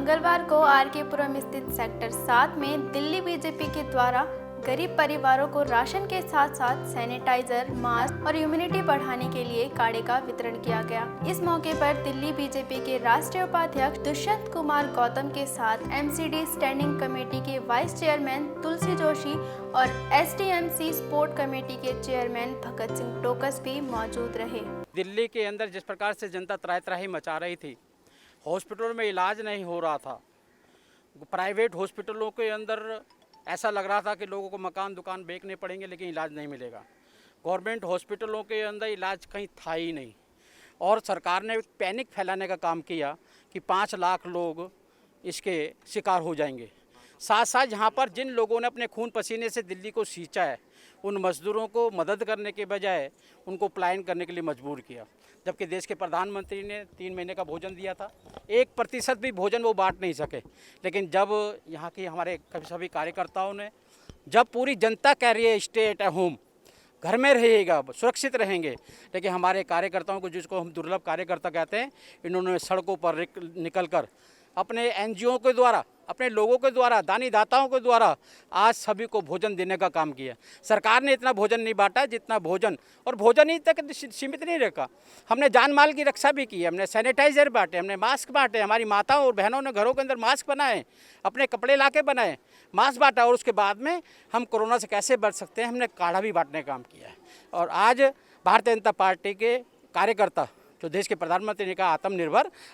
मंगलवार को आरके पुरम स्थित सेक्टर 7 में दिल्ली बीजेपी के द्वारा गरीब परिवारों को राशन के साथ साथ सैनिटाइजर, मास्क और इम्यूनिटी बढ़ाने के लिए काढ़े का वितरण किया गया। इस मौके पर दिल्ली बीजेपी के राष्ट्रीय उपाध्यक्ष दुष्यंत कुमार गौतम के साथ एमसीडी स्टैंडिंग कमेटी के वाइस चेयरमैन तुलसी जोशी और एसडीएमसी स्पोर्ट कमेटी के चेयरमैन भगत सिंह टोकस भी मौजूद रहे। दिल्ली के अंदर जिस प्रकार से जनता त्राही मचा रही थी, हॉस्पिटलों में इलाज नहीं हो रहा था, प्राइवेट हॉस्पिटलों के अंदर ऐसा लग रहा था कि लोगों को मकान दुकान बेचने पड़ेंगे लेकिन इलाज नहीं मिलेगा। गवर्नमेंट हॉस्पिटलों के अंदर इलाज कहीं था ही नहीं और सरकार ने पैनिक फैलाने का काम किया कि 5 लाख लोग इसके शिकार हो जाएंगे। साथ साथ यहाँ पर जिन लोगों ने अपने खून पसीने से दिल्ली को सींचा है, उन मजदूरों को मदद करने के बजाय उनको पलायन करने के लिए मजबूर किया। जबकि देश के प्रधानमंत्री ने 3 महीने का भोजन दिया था, 1% भी भोजन वो बांट नहीं सके। लेकिन जब यहाँ के हमारे सभी कार्यकर्ताओं ने, जब पूरी जनता कह रही है स्टे एट होम, घर में रहिएगा, सुरक्षित रहेंगे, लेकिन हमारे कार्यकर्ताओं को, जिसको हम दुर्लभ कार्यकर्ता कहते हैं, इन्होंने सड़कों पर निकलकर अपने एनजीओ के द्वारा, अपने लोगों के द्वारा, दानी दाताओं के द्वारा आज सभी को भोजन देने का काम किया। सरकार ने इतना भोजन नहीं बांटा जितना भोजन, और भोजन ही तक सीमित नहीं रखा, हमने जान माल की रक्षा भी की है। हमने सैनिटाइजर बांटे, हमने मास्क बांटे, हमारी माताओं और बहनों ने घरों के अंदर मास्क बनाए, अपने कपड़े ला के बनाए, मास्क बांटा। और उसके बाद में हम कोरोना से कैसे बच सकते हैं, हमने काढ़ा भी बांटने का काम किया है। और आज भारतीय जनता पार्टी के कार्यकर्ता, जो देश के प्रधानमंत्री ने कहा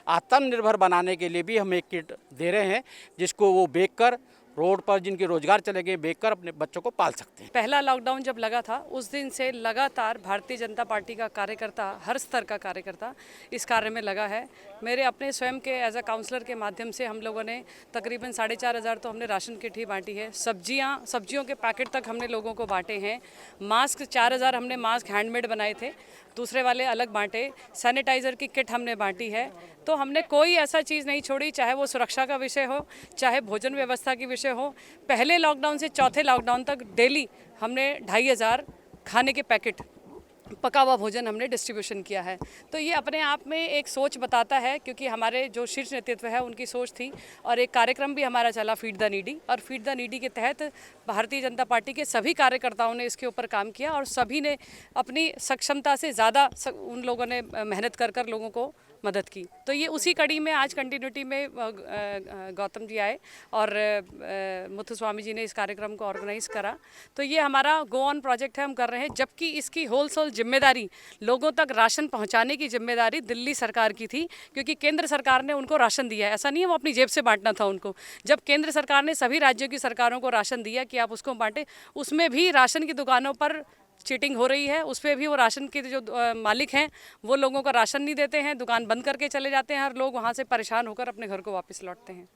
आत्मनिर्भर बनाने के लिए भी हम एक किट दे रहे हैं, जिसको वो बेचकर, रोड पर जिनके रोजगार चले गए, बेचकर अपने बच्चों को पाल सकते हैं। पहला लॉकडाउन जब लगा था, उस दिन से लगातार भारतीय जनता पार्टी का कार्यकर्ता, हर स्तर का कार्यकर्ता इस कार्य में लगा है। मेरे अपने स्वयं के एज अ काउंसलर के माध्यम से हम लोगों ने तकरीबन 4,500 तो हमने राशन किट ही बांटी है। सब्जियों के पैकेट तक हमने लोगों को बांटे हैं। मास्क 4,000 हमने मास्क हैंडमेड बनाए थे, दूसरे वाले अलग बांटे। सैनिटाइज़र की किट हमने बांटी है। तो हमने कोई ऐसा चीज़ नहीं छोड़ी, चाहे वो सुरक्षा का विषय हो, चाहे भोजन व्यवस्था की विषय हो। पहले लॉकडाउन से चौथे लॉकडाउन तक डेली हमने 2,500 खाने के पैकेट, पका हुआ भोजन हमने डिस्ट्रीब्यूशन किया है। तो ये अपने आप में एक सोच बताता है, क्योंकि हमारे जो शीर्ष नेतृत्व है उनकी सोच थी। और एक कार्यक्रम भी हमारा चला फीड द नीडी, और फीड द नीडी के तहत भारतीय जनता पार्टी के सभी कार्यकर्ताओं ने इसके ऊपर काम किया और सभी ने अपनी सक्षमता से ज़्यादा उन लोगों ने मेहनत कर लोगों को मदद की। तो ये उसी कड़ी में आज कंटिन्यूटी में गौतम जी आए और मुथुस्वामी जी ने इस कार्यक्रम को ऑर्गेनाइज़ करा। तो ये हमारा गो ऑन प्रोजेक्ट है, हम कर रहे हैं। जबकि इसकी होलसेल जिम्मेदारी, लोगों तक राशन पहुंचाने की जिम्मेदारी दिल्ली सरकार की थी, क्योंकि केंद्र सरकार ने उनको राशन दिया है। ऐसा नहीं है वो अपनी जेब से बांटना था उनको। जब केंद्र सरकार ने सभी राज्यों की सरकारों को राशन दिया कि आप उसको बांटें, उसमें भी राशन की दुकानों पर चीटिंग हो रही है। उस पर भी वो राशन के जो मालिक हैं वो लोगों को राशन नहीं देते हैं, दुकान बंद करके चले जाते हैं, हर लोग वहाँ से परेशान होकर अपने घर को वापस लौटते हैं।